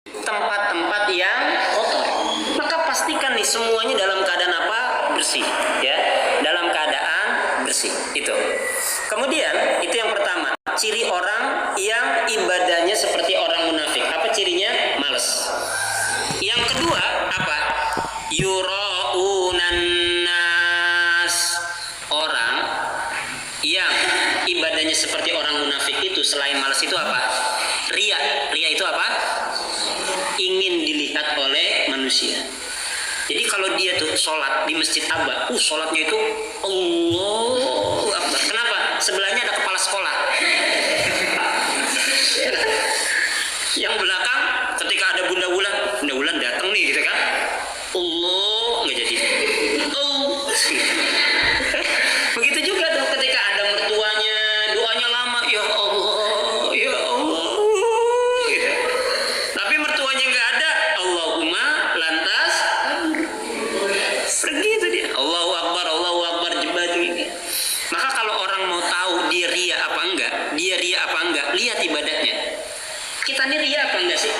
tempat-tempat yang kotor. Maka pastikan nih semuanya dalam keadaan apa? Bersih, ya. Dalam keadaan bersih. Itu. Kemudian itu yang pertama, ciri orang yang ibadahnya seperti orang munafik. Apa cirinya? Malas. Yang kedua apa? Yuraunan nas. Orang yang ibadahnya seperti orang munafik itu selain malas itu apa? Ria. Ria itu apa? Ingin dilihat oleh manusia. Jadi kalau dia tuh sholat di masjid Aba, sholatnya itu Allahu Akbar. Kenapa? Sebelahnya ada kepala sekolah. Yang belakang ketika ada Bunda Wulan datang nih gitu kan. Allah nggak jadi. Oh. Begitu juga tuh ketika ada mertuanya, doanya lama, ya Allah, ya Allah. Gitu. Tapi mertuanya nggak ada, Allahumma lantas pergi itu dia. Allahu Akbar jebak ini. Maka kalau orang mau tahu dia ria apa enggak, lihat ibadahnya. Kita ini ria apa enggak sih?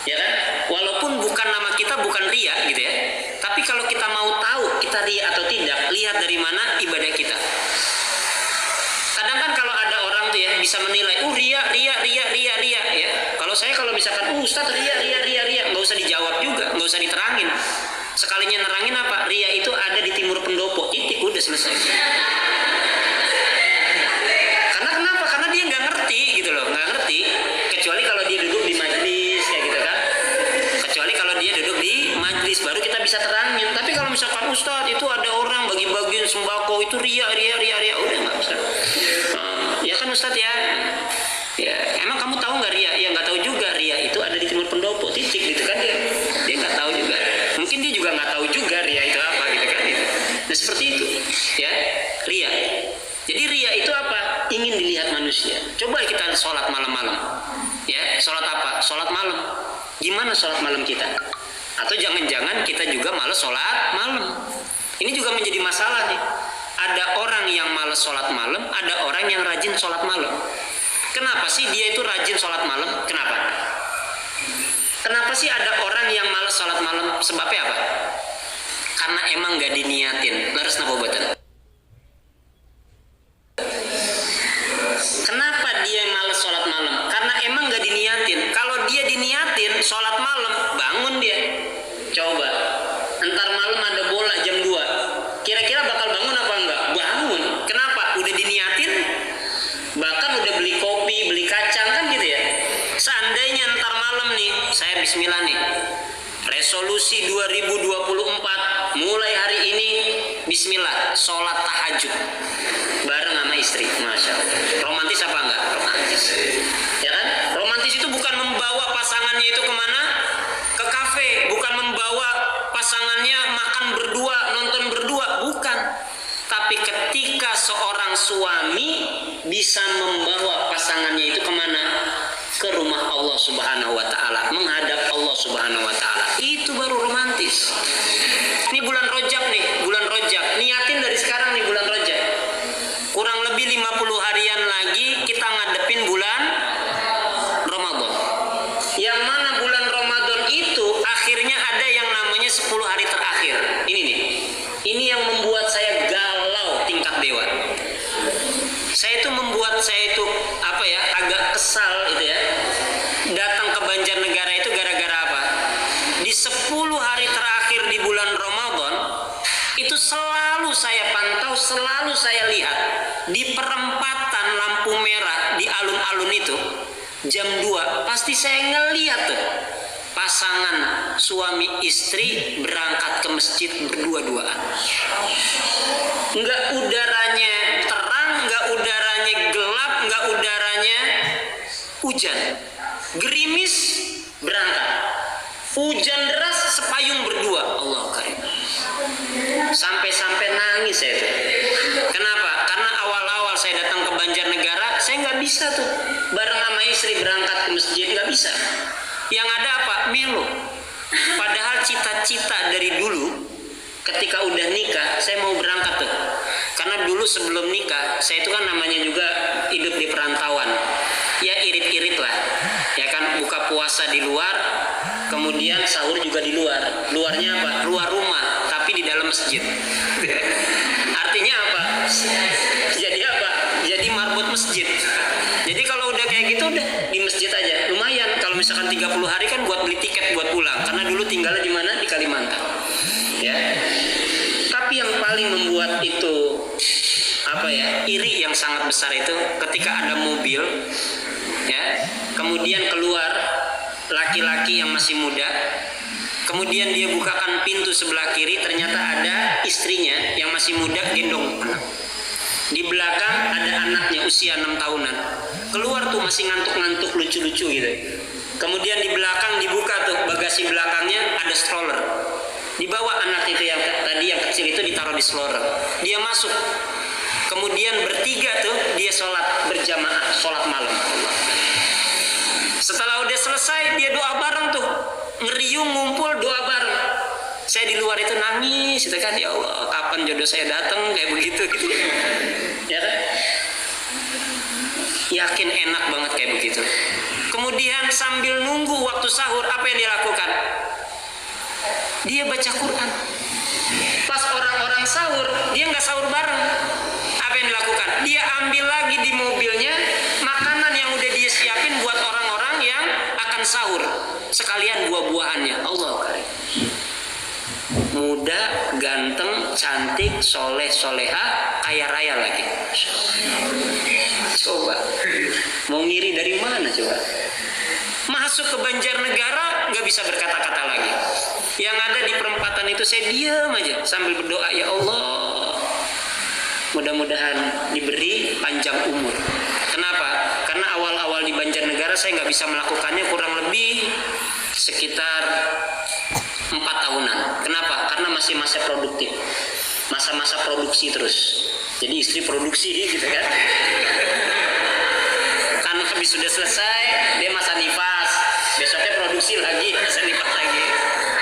Ya kan? Walaupun bukan nama kita bukan ria gitu ya. Tapi kalau kita mau tahu kita ria atau tidak, lihat dari mana ibadah kita. Kadang kan kalau ada orang tuh ya bisa menilai, ria ya. Kalau misalkan Ustadz ria, nggak usah dijawab juga, nggak usah diterangin. Sekalinya nerangin apa? Ria itu ada di timur pendopo, titik, udah selesai. Karena kenapa? Karena dia nggak ngerti gitu loh, nggak ngerti. Kecuali kalau dia duduk di majelis kayak gitu kan. Kecuali kalau dia duduk di majelis baru kita bisa terangin. Tapi kalau misalkan Ustadz itu ada orang bagi-bagiin sembako itu ria, udah nggak usah. Ya kan Ustadz ya. Ya, emang kamu tahu nggak ria? Ya nggak tahu juga, ria itu ada di timur pendopo, titik gitu kan dia nggak tahu juga. Mungkin dia juga nggak tahu juga ria itu apa gitu kan. Nah seperti itu, ya ria. Jadi ria itu apa? Ingin dilihat manusia. Coba kita sholat malam-malam, ya sholat apa? Sholat malam. Gimana sholat malam kita? Atau jangan-jangan kita juga malas sholat malam? Ini juga menjadi masalah nih. Ada orang yang malas sholat malam, ada orang yang rajin sholat malam. Kenapa sih dia itu rajin sholat malam? Kenapa? Kenapa sih ada orang yang malas sholat malam? Sebabnya apa? Karena emang gak diniatin. Laras napa buatan? Kenapa dia malas sholat malam? Karena emang gak diniatin. Kalau dia diniatin sholat malam, bangun dia. Coba. Entar malam ada bola jam 2. Kira-kira bakal bangun apa enggak? Bangun. Kenapa? Udah diniatin. Bahkan udah beli kopi, beli kacang kan gitu ya. Seandainya ntar malam nih, saya bismillah nih. Resolusi 2024, mulai hari ini bismillah, sholat tahajud bareng sama istri. Masya Allah. Romantis apa enggak? Romantis. Ya kan? Romantis itu bukan membawa pasangannya itu kemana? Ke kafe. Bukan membawa pasangannya makan berdua, nonton berdua. Bukan. Tapi ketika seorang suami bisa membawa pasangannya itu kemana? Ke rumah Allah Subhanahu wa ta'ala, menghadap Allah Subhanahu wa ta'ala. Itu baru romantis. Ini bulan Rajab nih, bulan Rajab. Niatin dari sekarang nih bulan Rajab. Kurang lebih 50 harian lagi kita ngadepin bulan Ramadan. Yang mana bulan Ramadan itu akhirnya ada yang namanya 10 hari terakhir. Ini nih. Ini yang membuat saya galau tingkat dewa. Membuat saya itu apa ya, agak kesal itu ya. Datang ke Banjarnegara itu gara-gara apa? Di 10 hari terakhir di bulan Ramadan itu selalu saya pantau, selalu saya lihat di perempatan lampu merah di alun-alun itu jam 2 pasti saya ngelihat tuh pasangan suami istri berangkat ke masjid berdua-duaan. Enggak udaranya terang, enggak udaranya gelap, enggak udaranya hujan. Gerimis berangkat. Hujan deras sepayung berdua. Allah karim. Sampai-sampai nangis saya tuh. Kenapa? Karena awal-awal saya datang ke Banjarnegara, saya nggak bisa tuh bareng sama istri berangkat ke masjid, nggak bisa. Yang ada apa? Melo. Padahal cita-cita dari dulu ketika udah nikah saya mau berangkat tuh. Karena dulu sebelum nikah saya itu kan namanya juga hidup di perantauan. ya irit-irit lah, ya kan, buka puasa di luar, kemudian sahur juga di luar. Luarnya apa? Luar rumah, tapi di dalam masjid. Artinya apa? Jadi apa? Jadi marbot masjid. Jadi kalau udah kayak gitu udah di masjid aja. Lumayan kalau misalkan 30 hari kan buat beli tiket buat pulang. Karena dulu tinggalnya di mana? Di Kalimantan. Ya. Tapi yang paling membuat itu iri yang sangat besar itu ketika ada mobil, ya, kemudian keluar laki-laki yang masih muda, kemudian dia bukakan pintu sebelah kiri, ternyata ada istrinya yang masih muda gendong anak. Di belakang ada anaknya usia 6 tahunan. Keluar tuh masih ngantuk-ngantuk lucu-lucu gitu. Kemudian di belakang dibuka tuh bagasi belakangnya, ada stroller. Dibawa anak itu yang tadi yang kecil itu ditaruh di stroller. Dia masuk. Kemudian bertiga tuh dia sholat berjamaah, sholat malam. Setelah udah selesai dia doa bareng tuh, ngeriung ngumpul doa bareng. Saya di luar itu nangis, itu kan, ya Allah kapan jodoh saya datang kayak begitu gitu. Ya kan? Yakin enak banget kayak begitu. Kemudian sambil nunggu waktu sahur, apa yang dia lakukan? Dia baca Quran. Pas orang-orang sahur, dia nggak sahur bareng. Apa yang dilakukan? Dia ambil lagi di mobilnya makanan yang udah dia siapin buat orang-orang yang akan sahur, sekalian buah-buahannya. Allah karim. Muda, ganteng, cantik, soleh, soleha, kaya raya lagi. Coba, mau ngiri dari mana coba? Masuk ke Banjarnegara nggak bisa berkata-kata lagi. Yang ada di perempatan itu saya diam aja sambil berdoa, ya Allah, mudah-mudahan diberi panjang umur. Kenapa? Karena awal-awal di Banjarnegara saya nggak bisa melakukannya, kurang lebih sekitar 4 tahunan. Kenapa? Karena masih masa produktif, masa-masa produksi terus. Jadi istri produksi gitu kan. Kan habis sudah selesai dia masa nifas, besoknya produksi lagi, masa nifas lagi.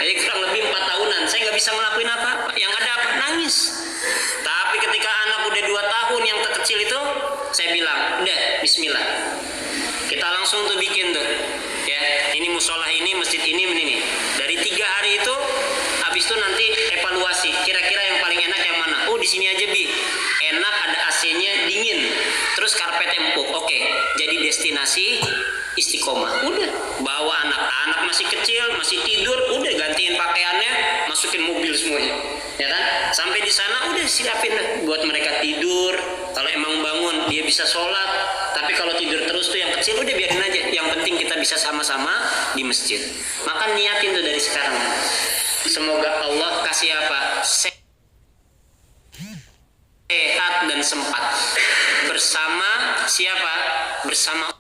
Jadi kurang lebih 4 tahunan saya nggak bisa ngelakuin apa-apa. Yang ada apa? Nangis. Tapi ketika anak udah 2 tahun yang terkecil itu, saya bilang, udah bismillah, kita langsung tuh bikin tuh, ya, ini musola ini, masjid ini. Dari 3 hari itu, habis itu nanti evaluasi, kira-kira yang paling enak yang mana? Oh, di sini aja Bi, enak, ada AC-nya, dingin, terus karpet empuk. Oke, jadi destinasi istiqomah. Udah, bawa anak-anak masih kecil, masih tidur, udah gantiin pakaiannya, masukin mobil semuanya, ya kan? Sampai di sana udah siapin buat mereka tidur. Kalau emang bangun dia bisa sholat. Tapi kalau tidur terus tuh yang kecil udah biarin aja. Yang penting kita bisa sama-sama di masjid. Maka niatin tuh dari sekarang. Semoga Allah kasih apa? Sehat dan sempat. Bersama siapa? Bersama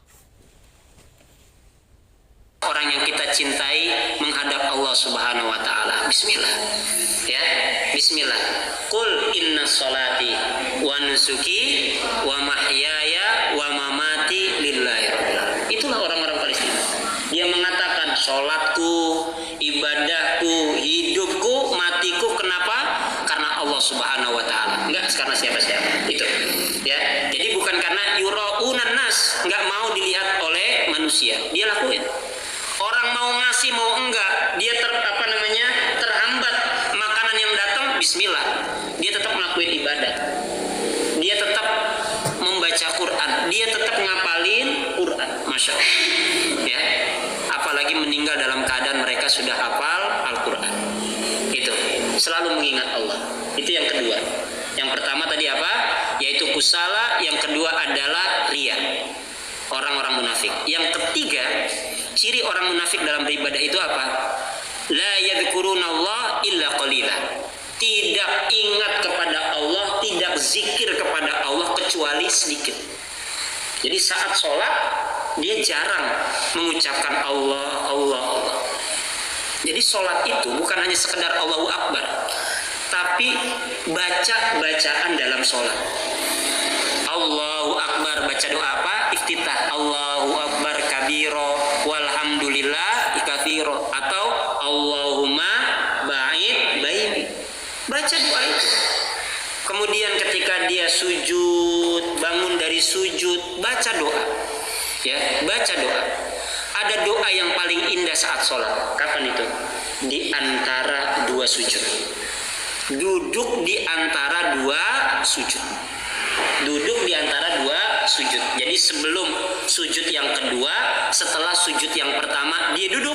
orang yang kita cintai menghadap Allah Subhanahu wa taala. Bismillah. Ya, bismillah. Qul inna sholati wa nusuki wa mahyaya wa mamati lillahi rabbil alamin. Itulah orang-orang Palestina. Dia mengatakan sholatku, ibadahku, hidupku, matiku, kenapa? Karena Allah Subhanahu wa taala. Enggak karena siapa-siapa. Itu. Ya. Jadi bukan karena yuraunan nas, enggak mau dilihat oleh manusia. Dia lakuin. Orang mau ngasih mau enggak, dia terhambat makanan yang datang, bismillah, dia tetap ngelakuin ibadah, dia tetap membaca Quran, dia tetap ngapalin Quran, masya Allah, ya. Apalagi meninggal dalam keadaan mereka sudah hafal Al-Quran. Itu selalu mengingat Allah. Itu yang kedua. Yang pertama tadi apa? Yaitu kusala. Yang kedua adalah riya, orang-orang munafik. Yang ketiga, ciri orang munafik dalam beribadah itu apa? La yadhkurunallah illa qalila. Tidak ingat kepada Allah, tidak zikir kepada Allah kecuali sedikit. Jadi saat sholat dia jarang mengucapkan Allah, Allah, Allah. Jadi sholat itu bukan hanya sekedar Allahu Akbar, tapi bacaan dalam sholat. Allahu Akbar, baca doa apa? Iftitah. Allahu Akbar kabiro walhamdulillah katsiro, atau Allahumma ba'id baini. Baca doa itu. Kemudian ketika dia sujud, bangun dari sujud, baca doa. Ya, baca doa. Ada doa yang paling indah saat sholat. Kapan itu? Di antara dua sujud. Duduk di antara dua sujud. Duduk di antara dua sujud. Jadi sebelum sujud yang kedua, setelah sujud yang pertama dia duduk.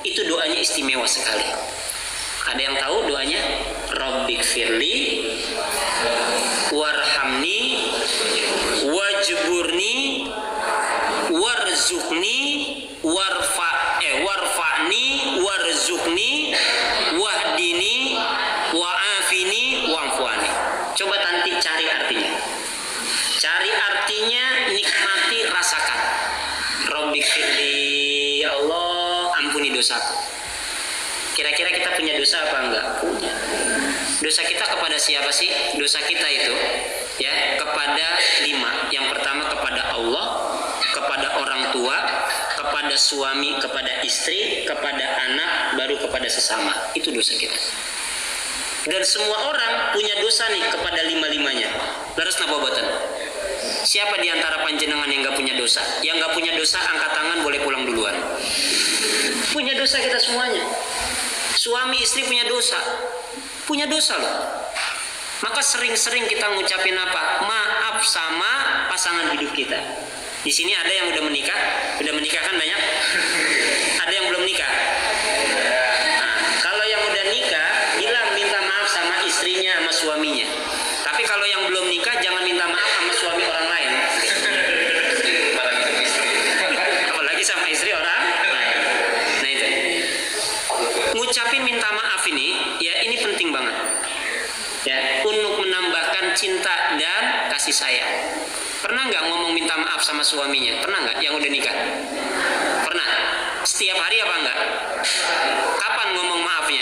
Itu doanya istimewa sekali. Ada yang tahu doanya? Rabbighfirli warhamni wajburni warzuqni warfa'ni warzuqni wahdini wa'afini wa'fuani. Coba nanti cari artinya. Cari artinya, nikmati, rasakan. Rabbighfirli, ya Allah, ampuni dosaku. Kira-kira kita punya dosa apa enggak? Punya. Dosa kita kepada siapa sih? Dosa kita itu ya kepada 5. Yang pertama kepada Allah, kepada orang tua, kepada suami, kepada istri, kepada anak, baru kepada sesama. Itu dosa kita. Dan semua orang punya dosa nih kepada 5-5-nya. Laras napa boten? Siapa di antara panjenengan yang enggak punya dosa? Yang enggak punya dosa angkat tangan, boleh pulang duluan. Punya dosa kita semuanya. Suami istri punya dosa loh. Maka sering-sering kita ngucapin apa? Maaf sama pasangan hidup kita. Di sini ada yang udah menikah kan banyak? Ada yang belum nikah? Nah, kalau yang udah nikah, bilang minta maaf sama istrinya, sama suaminya. Tapi kalau yang belum nikah, jangan minta maaf sama suami orang lain. Apalagi sama istri orang lain. Nah itu. Ngucapin minta maaf ini, ya ini penting banget. Ya, untuk menambahkan cinta dan kasih sayang. Pernah nggak ngomong minta maaf sama suaminya? Pernah nggak yang udah nikah? Pernah? Setiap hari apa enggak? Kapan ngomong maafnya?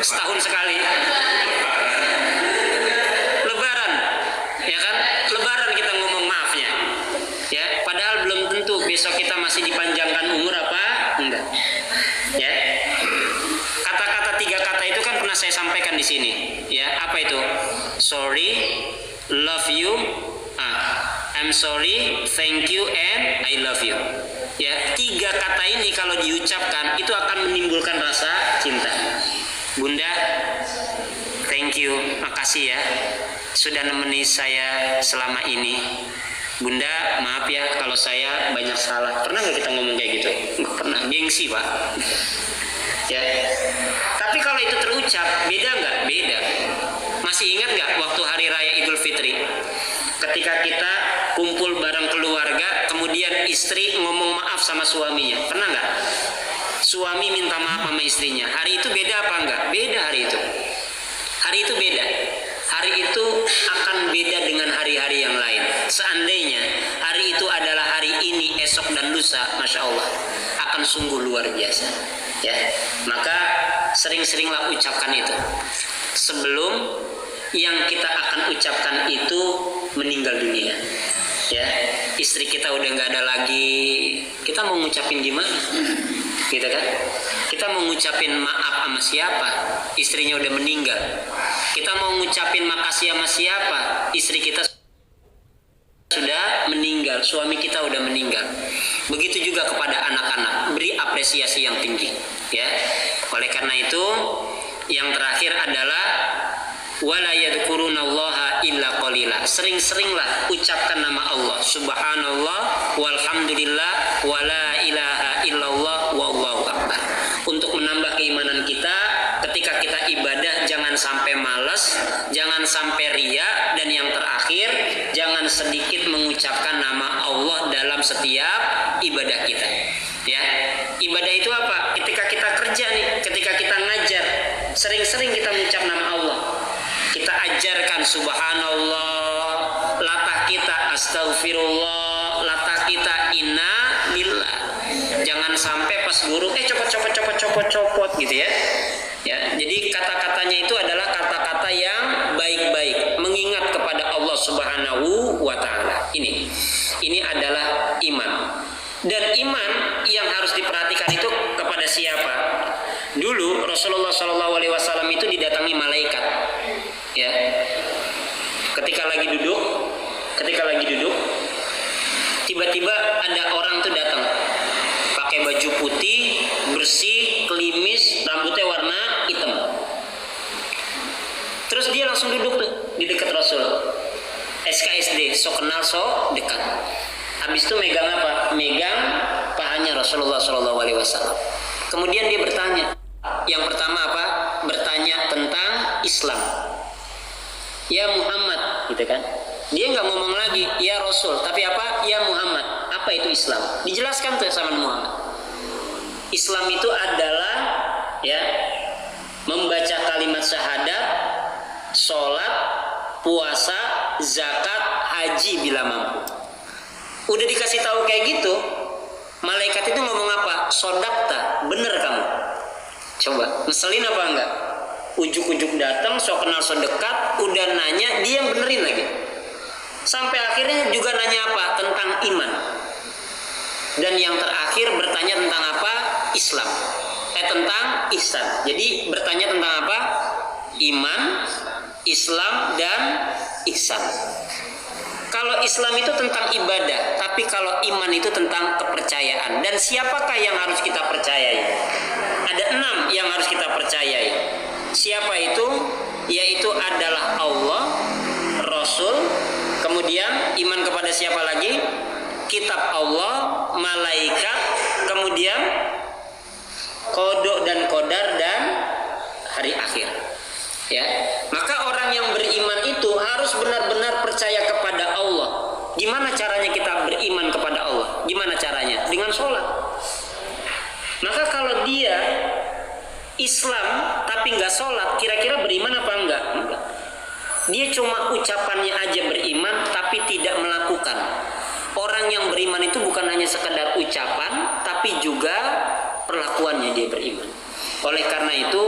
Setahun sekali? Lebaran, ya kan? Lebaran kita ngomong maafnya. Ya, padahal belum tentu besok kita masih dipanjangkan umur apa? Enggak. Ya. Kata-kata 3 kata itu kan pernah saya sampaikan di sini. Ya, apa itu? Sorry, love you, I'm sorry, thank you, and I love you. Ya, 3 kata ini kalau diucapkan itu akan menimbulkan rasa cinta. Bunda, thank you, makasih ya sudah nemeni saya selama ini. Bunda, maaf ya kalau saya banyak salah. Pernah nggak kita ngomong kayak gitu? Nggak pernah, gengsi pak. Ya, tapi kalau itu terucap, beda nggak? Beda. Masih ingat nggak waktu hari raya Idul Fitri? Ketika kita kumpul bareng keluarga, kemudian istri ngomong maaf sama suaminya, pernah nggak? Suami minta maaf sama istrinya. Hari itu beda apa enggak? Beda hari itu. Hari itu beda. Hari itu akan beda dengan hari-hari yang lain. Seandainya hari itu adalah hari ini, esok dan lusa, masya Allah, akan sungguh luar biasa. Ya, maka sering-seringlah ucapkan itu sebelum yang kita akan ucapkan itu meninggal dunia. Ya, istri kita udah nggak ada lagi, kita mau ngucapin gimana? Gitu kan? Kita mau ngucapin maaf sama siapa? Istrinya udah meninggal. Kita mau ngucapin makasih sama siapa? Istri kita sudah meninggal, suami kita udah meninggal. Begitu juga kepada anak-anak, beri apresiasi yang tinggi. Ya, oleh karena itu, yang terakhir adalah wala yadhkurunallaha illa qalila. Sering-seringlah ucapkan nama Allah, subhanallah walhamdulillah wala ilaha illallah wallahu akbar. Untuk menambah keimanan kita ketika kita ibadah, jangan sampai malas, jangan sampai ria, dan yang terakhir, jangan sedikit mengucapkan nama Allah dalam setiap ibadah kita. Ya, ibadah itu apa? Ketika kita kerja nih, ketika kita ngajar, sering-sering kita mengucap nama Allah. Kita ajarkan subhanallah, latah kita astaghfirullah, latah kita inna lillah. Jangan sampai pas guru copot gitu ya. Ya, jadi kata-katanya itu adalah kata-kata yang baik-baik, mengingat kepada Allah Subhanahu wa taala. Ini adalah iman. Dan iman yang harus diperhatikan itu kepada siapa? Dulu Rasulullah SAW itu didatangi malaikat. Ya, ketika lagi duduk, tiba-tiba ada orang tuh datang pakai baju putih, bersih, klimis, rambutnya warna hitam. Terus dia langsung duduk tuh di dekat Rasul. SKSD, so kenal so dekat. Habis itu megang apa? Megang pahanya Rasulullah SAW. Kemudian dia bertanya. Yang pertama apa? Bertanya tentang Islam. Ya Muhammad, gitu kan? Dia nggak ngomong lagi ya Rasul, tapi apa? Ya Muhammad. Apa itu Islam? Dijelaskan tuh sama Muhammad. Islam itu adalah ya membaca kalimat syahadat, sholat, puasa, zakat, haji bila mampu. Udah dikasih tahu kayak gitu, malaikat itu ngomong apa? Sodakta, bener kamu. Coba, ngeselin apa enggak? Ujuk-ujuk datang, so kenal so dekat, udah nanya, dia yang benerin lagi. Sampai akhirnya juga nanya apa? Tentang iman. Dan yang terakhir bertanya tentang apa? Islam. Tentang ihsan. Jadi bertanya tentang apa? Iman, Islam, dan ihsan. Kalau Islam itu tentang ibadah, tapi kalau iman itu tentang kepercayaan. Dan siapakah yang harus kita percayai? Ada 6 yang harus kita percayai. Siapa itu? Yaitu adalah Allah, Rasul, kemudian iman kepada siapa lagi? Kitab Allah, malaikat, kemudian kodok dan kodar, dan hari akhir. Ya, maka orang yang beriman itu harus benar-benar percaya kepada Allah. Gimana caranya kita beriman kepada Allah? Gimana caranya? Dengan sholat. Maka kalau dia Islam tapi nggak sholat, kira-kira beriman apa enggak? Enggak. Dia cuma ucapannya aja beriman tapi tidak melakukan. Orang yang beriman itu bukan hanya sekedar ucapan, tapi juga perlakuannya dia beriman. Oleh karena itu,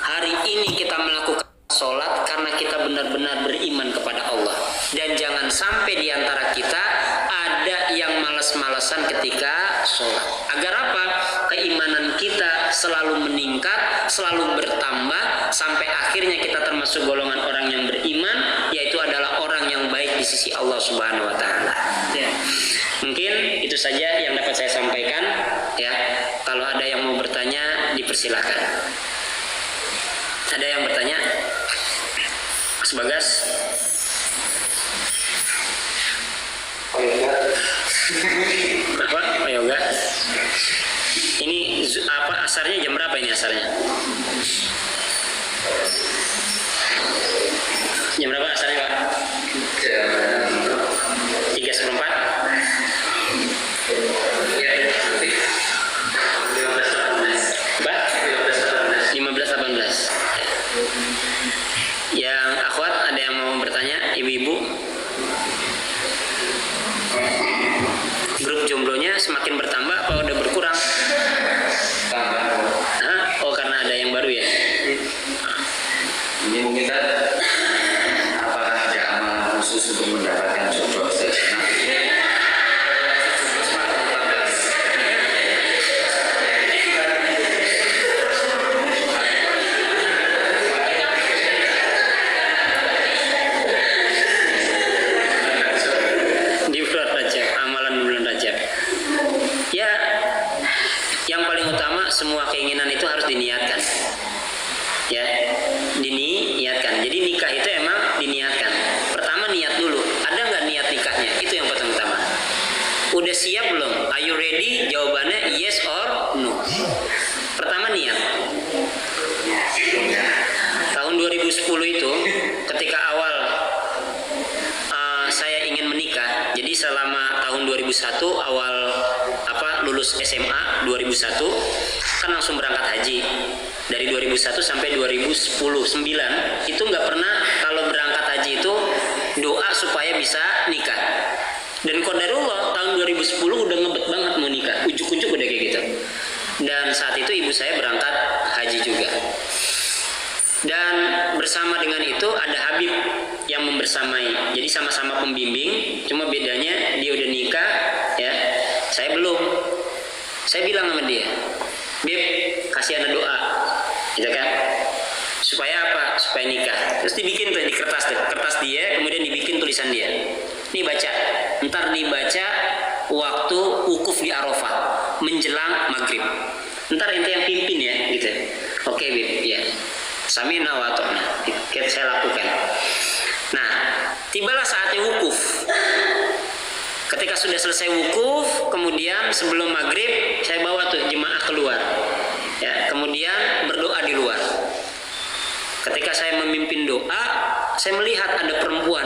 hari ini kita melakukan sholat karena kita benar-benar beriman kepada Allah. Dan jangan sampai di antara kita ada yang malas-malasan ketika sholat. Agar apa? Keimanan kita selalu meningkat, selalu bertambah, sampai akhirnya kita termasuk golongan orang yang beriman, yaitu adalah orang yang baik di sisi Allah Subhanahu wa Ta'ala. Ya. Mungkin itu saja yang dapat saya sampaikan. Ya, kalau ada yang mau bertanya, dipersilakan. Ada yang bertanya? Mas Bagas? Apa? Oh yoga? Ini apa asarnya jam berapa ini asarnya? Jam berapa asarnya Pak? Jam 3:04. Ya, 15:18. Yang akhwat ada yang mau bertanya, ibu-ibu? Grup jomblonya semakin bertambah apa udah berkurang? Tambah. Hah? Oh karena ada yang baru ya? Ini mungkin kan apakah ada amalan khusus untuk mendapatkan jodoh sejana? Semua keinginan itu harus diniatkan, ya, diniatkan. Jadi nikah itu emang diniatkan. Pertama niat dulu. Ada nggak niat nikahnya? Itu yang pertama. Udah siap belum? Are you ready? Jawabannya yes or no. Pertama niat. Tahun 2010 itu, ketika awal saya ingin menikah. Jadi selama tahun 2001 awal lulus SMA 2001 kan langsung berangkat haji. Dari 2001 sampai 2010 9 itu nggak pernah kalau berangkat haji itu doa supaya bisa nikah. Dan qadarullah tahun 2010 udah ngebet banget mau nikah, ujuk-ujuk udah kayak gitu. Dan saat itu ibu saya berangkat haji juga. Dan bersama dengan itu ada Habib yang membersamai. Jadi sama-sama pembimbing, cuma bedanya dia udah nikah, ya. Saya belum. Saya bilang sama dia, Beb, kasih anak doa, gitu kan? Supaya apa? Supaya nikah. Terus dibikin tuh di kertas dia, kemudian dibikin tulisan dia. Nih baca, ntar dibaca waktu wukuf di Arafah menjelang maghrib. Ntar ente yang pimpin ya, gitu. Oke, Bib, ya. Sami'na wa ata'na. Saya lakukan. Nah, tibalah saatnya wukuf. Ketika sudah selesai wukuf, kemudian sebelum maghrib saya bawa tuh jemaah keluar. Ya, kemudian berdoa di luar. Ketika saya memimpin doa, saya melihat ada perempuan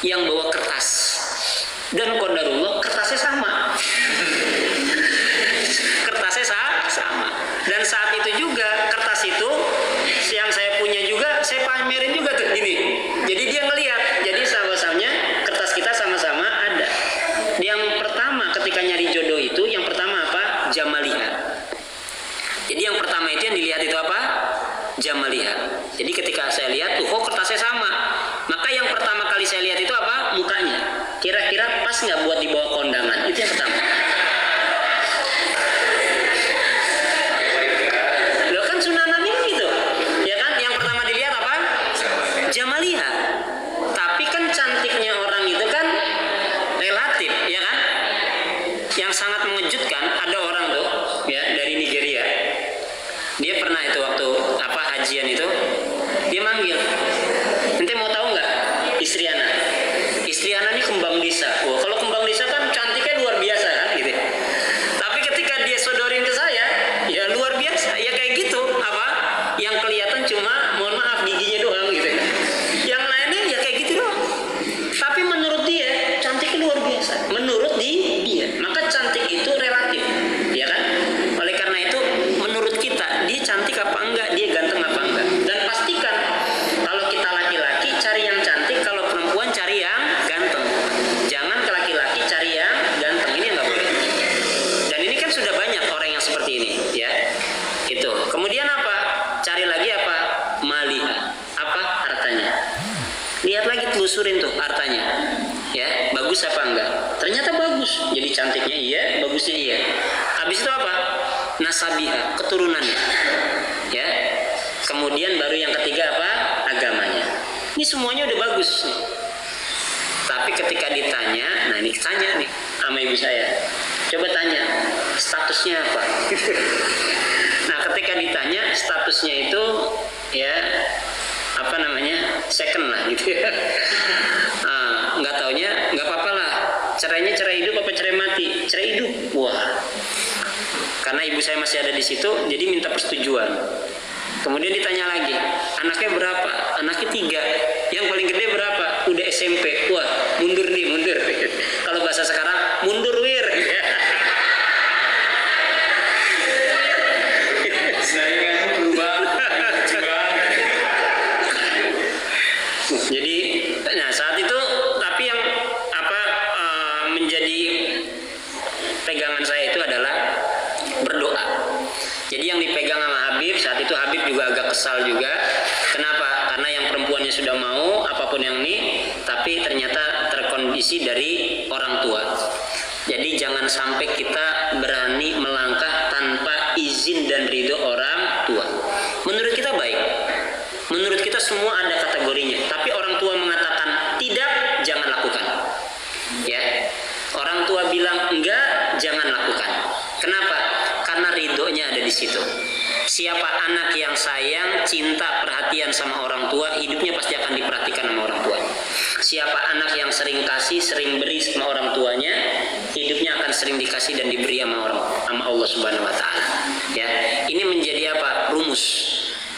yang bawa kertas. Dan qadarullah kertasnya sama. Kertasnya sama. Dan saat itu juga kertas itu yang saya punya juga saya pamerin juga tuh gini. Jadi dia ngelihat. Jadi sama-samanya kertas kita sama-sama ada. Yang pertama ketika nyari jodoh itu yang pertama apa? Jamaliha. Jadi yang pertama itu yang dilihat itu apa? Jamaliha. Jadi ketika saya lihat tuh, kertasnya sama. Maka yang pertama kali saya lihat itu apa? Mukanya. Kira-kira pas nggak buat dibawa kondangan? Itu yang pertama. Loh kan sunnah Nabi gitu, ya kan? Yang pertama dilihat apa? Jamaliha. Tapi kan cantiknya orang itu kan relatif, ya kan? Yang sangat mengejutkan ada orang tuh, ya dari Nigeria. Dia pernah itu waktu apa hajian itu, dia manggil. Ente mau tahu nggak? Istri Ana. Istri Ana ini kembang desa. Wah, kalau kembang desa kan cantiknya luar biasa kan, gitu. Tapi ketika dia sodorin ke saya, ya luar biasa. Ya kayak gitu, apa? Yang kelihatan cuma, mohon maaf, giginya doang, gitu. Yang lainnya ya kayak gitu doang. Tapi menurut dia cantiknya luar biasa. Menurut dia, maka cantik itu relatif, ya kan? Oleh karena itu, menurut kita dia cantik apa enggak, dia ganteng apa enggak. Dan pastikan kalau kita laki-laki cari yang cantik, kalau perempuan cari yang ganteng. Jangan ke laki-laki cari yang ganteng, ini enggak boleh. Dan ini kan sudah banyak orang yang seperti ini, ya. Itu. Kemudian apa? Cari lagi apa? Maliha. Apa? Hartanya. Lihat lagi, telusurin tuh hartanya. Ya, bagus apa enggak? Ternyata bagus. Jadi cantiknya iya, bagusnya iya. Habis itu apa? Nasabiha, keturunannya. Ya. Kemudian baru yang ketiga apa? Agamanya. Ini semuanya udah bagus nih. Tapi ketika ditanya, nah ini tanya nih sama ibu saya. Coba tanya, statusnya apa? Nah, ketika ditanya statusnya itu ya apa namanya? Second lah gitu ya. Nah, nggak taunya nggak apa-apa lah. Cerainya cerai hidup apa cerai mati? Cerai hidup. Wah. Karena ibu saya masih ada di situ, jadi minta persetujuan. Kemudian ditanya lagi, anaknya berapa? Anaknya 3. Yang paling gede berapa? Udah SMP. Wah, mundur nih, mundur. Kalau bahasa sekarang, mundur wir. Jadi, nah saat itu, tapi yang apa menjadi pegangan saya itu adalah berdoa. Jadi yang dipegang sama Habib saat itu, Habib juga agak kesal juga. Kenapa? Karena yang perempuannya sudah mau apapun yang ini, tapi ternyata terkondisi dari orang tua. Jadi jangan sampai kita berani melangkah tanpa izin dan ridho orang tua. Menurut kita baik, menurut kita semua ada kategorinya. Tapi orang tua mengatakan tidak, jangan lakukan. Ya, orang tua bilang enggak, jangan lakukan. Kenapa? Karena ridhonya ada di situ. Siapa anak yang sayang, cinta, perhatian sama orang tua, hidupnya pasti akan diperhatikan sama orang tua. Siapa anak yang sering kasih, sering beri sama orang tuanya, hidupnya akan sering dikasih dan diberi sama Allah Subhanahu wa taala. Ya, ini menjadi apa? Rumus.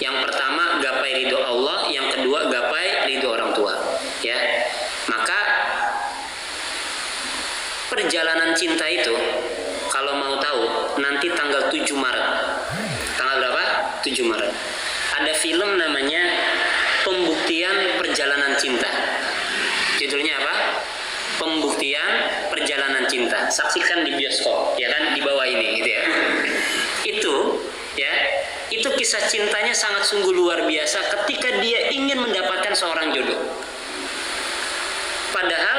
Yang pertama gapai ridho Allah, yang kedua gapai ridho orang tua. Ya. Maka perjalanan cinta itu kalau mau tahu nanti tanggal 7 Maret. Tanggal berapa? 7 Maret. Ada film namanya Pembuktian Perjalanan Cinta. Judulnya apa? Pembuktian Perjalanan Cinta. Saksikan di bioskop, ya kan, di bawah ini gitu ya. Itu kisah cintanya sangat sungguh luar biasa ketika dia ingin mendapatkan seorang jodoh. Padahal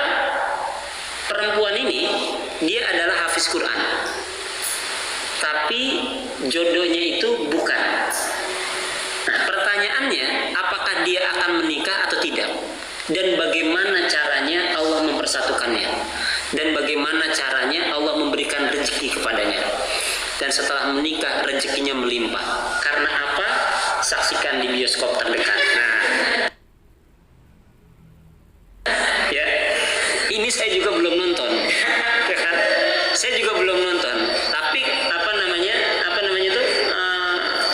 perempuan ini dia adalah hafiz Quran, tapi jodohnya itu bukan. Nah, pertanyaannya, apakah dia akan menikah atau tidak? dan bagaimana caranya Allah mempersatukannya, dan bagaimana caranya Allah memberikan rezeki kepadanya. Dan setelah menikah rezekinya melimpah. Karena apa? Saksikan di bioskop terdekat. Nah, ya, ini saya juga belum nonton. Saya juga belum nonton. Tapi apa namanya itu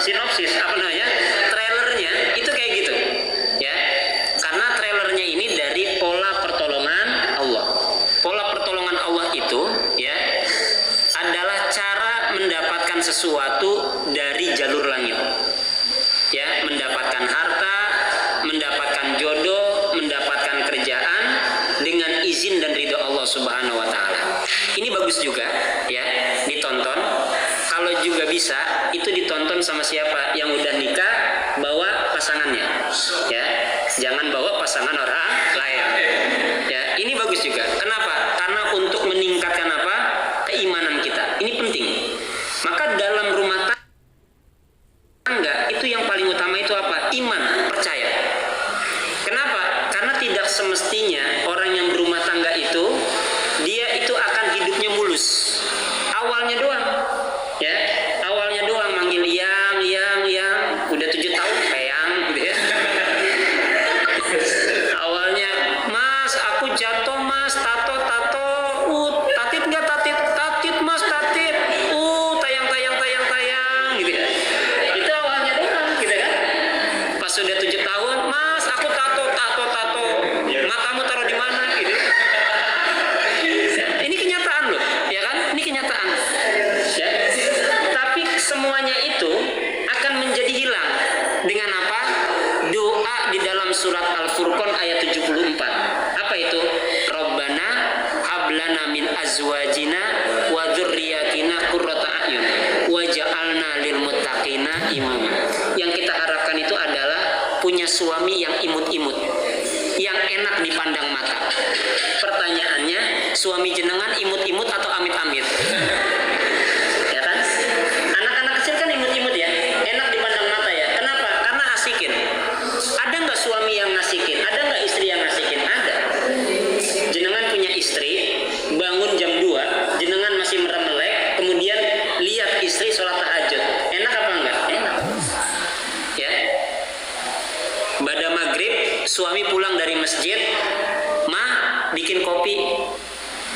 sinopsis, trailernya itu kayak gitu, ya. Karena trailernya ini dari pola pertolongan Allah. Pola pertolongan Allah itu, ya, adalah cara mendapatkan sesuatu dari jalur langit. Ya, mendapatkan harta, mendapatkan jodoh, mendapatkan kerjaan dengan izin dan ridho Allah Subhanahu wa taala. Ini bagus juga, ya, ditonton. Kalau juga bisa itu ditonton sama siapa yang udah nikah, bawa pasangannya. Ya, jangan bawa pasangan orang lain. Ya, ini bagus juga. Kenapa? Karena untuk meningkatkan apa? Keimanan kita. Ini penting. Maka dalam rumah tangga itu yang paling utama itu apa? Iman, percaya. Kenapa? Karena tidak semestinya orang yang berumah tangga itu dia itu akan hidupnya mulus. Awalnya doang, ya. Awalnya doang manggil yang, udah 7 tahun peyang, gitu ya. Awalnya, Mas, aku jatuh, Mas, tato, tatit nggak tatit, Mas, tatit, tayang, gitu ya. Itu awalnya doang, gitu kan. Pas sudah 7 tahun, Mas, aku tato, matamu taruh di mana, gitu. Ini kenyataan loh, ya kan? Ini kenyataan, ya. Tapi semuanya itu akan menjadi hilang dengan apa? Doa di dalam surat Al-Furqan ayat 74. Apa itu? Rabbana hablana min azwajina wa dzurriyyatina qurrata a'yun waj'alna lil muttaqina imama. Yang kita harapkan itu adalah punya suami yang imut-imut, yang enak dipandang mata. Pertanyaannya, suami jenengan imut-imut atau amit-amit? Ya kan? Anak-anak kecil kan imut-imut ya, enak dipandang mata ya. Kenapa? Karena asikin. Ada nggak suami yang ngasikin? Ada nggak istri yang ngasikin? Ada. Jenengan punya istri, bangun jam 2, jenengan masih merem-melek, kemudian lihat istri sholat tahajud. Enak apa enggak? Enak. Ya. Pada maghrib, suami pulang dari masjid, bikin kopi.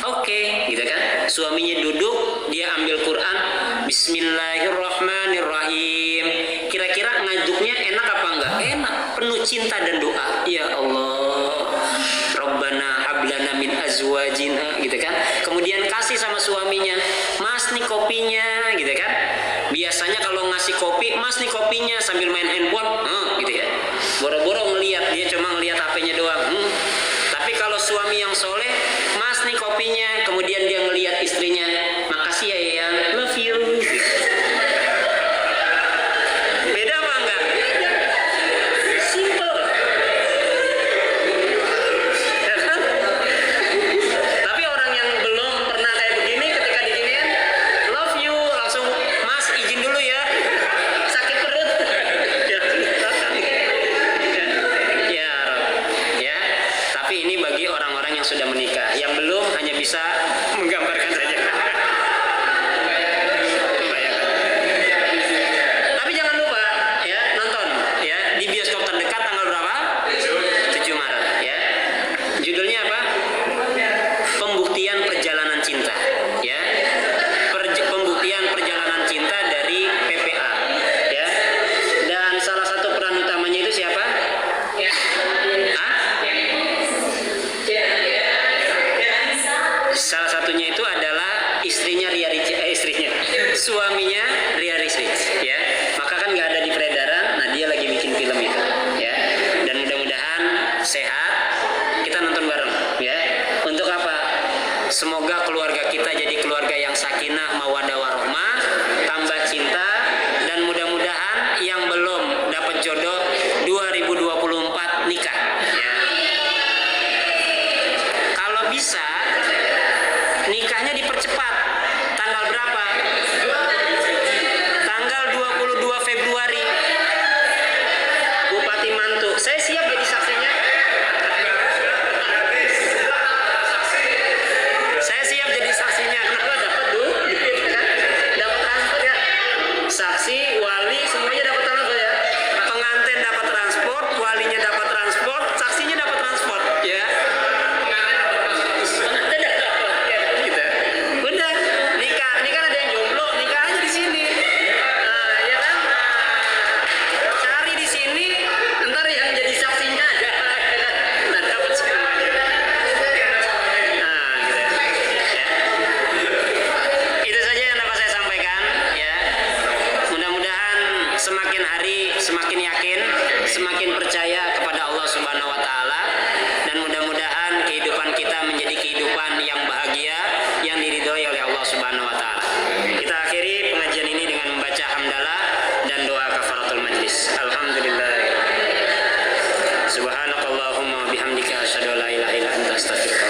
Oke, gitu kan? Suaminya duduk, dia ambil Quran, Bismillahirrahmanirrahim. Kira-kira ngajuknya enak apa enggak? Enak, penuh cinta dan doa. Ya Allah, Rabbana hablana min azwajina, gitu kan? Kemudian kasih sama suaminya, Mas nih kopinya, gitu kan? Biasanya kalau ngasih kopi, Mas nih kopinya, sambil main handphone, gitu ya. Boro-boro ngelihat, dia cuma ngelihat HP-nya doang. Tapi kalau suami yang soleh, Mas nih kopinya, kemudian dia ngelihat istrinya, makasih ya yang love you. Beda apa enggak? Simple. Ya kan? Tapi orang yang belum pernah kayak begini, ketika diginiin, love you, langsung, Mas izin dulu ya, sakit perut. Ya. Tapi ini bagi orang-orang yang sudah menikah. Yang belum hanya bisa menggambarkan saja. Tapi jangan lupa ya, nonton ya di bioskop terdekat tanggal berapa? 7 Maret ya. Judulnya apa? Pembuktian perjalanan cinta ya. Pembuktian perjalanan cinta dari PPA ya. Dan salah satu peran utamanya itu siapa? Salah satunya itu adalah suaminya Ria Rizwich ya. Maka kan nggak ada di peredaran, nah dia lagi bikin film itu ya. Dan mudah-mudahan sehat, kita nonton bareng ya. Untuk apa? Semoga keluarga kita jadi keluarga yang sakinah, mawaddah warahmah, tambah cinta, dan mudah-mudahan yang belum dapat jodoh 2024 nikah ya. Kalau bisa nikahnya dipercepat. Tanggal berapa? Tanggal 22 Februari. Bupati Mantu. Saya siap jadi saksinya. Subhanahu wa taala. Kita akhiri pengajian ini dengan membaca hamdalah dan doa kafaratul majlis. Alhamdulillah. Subhanakallahumma wa bihamdika asyhadu an la ilaha illa anta astaghfiruka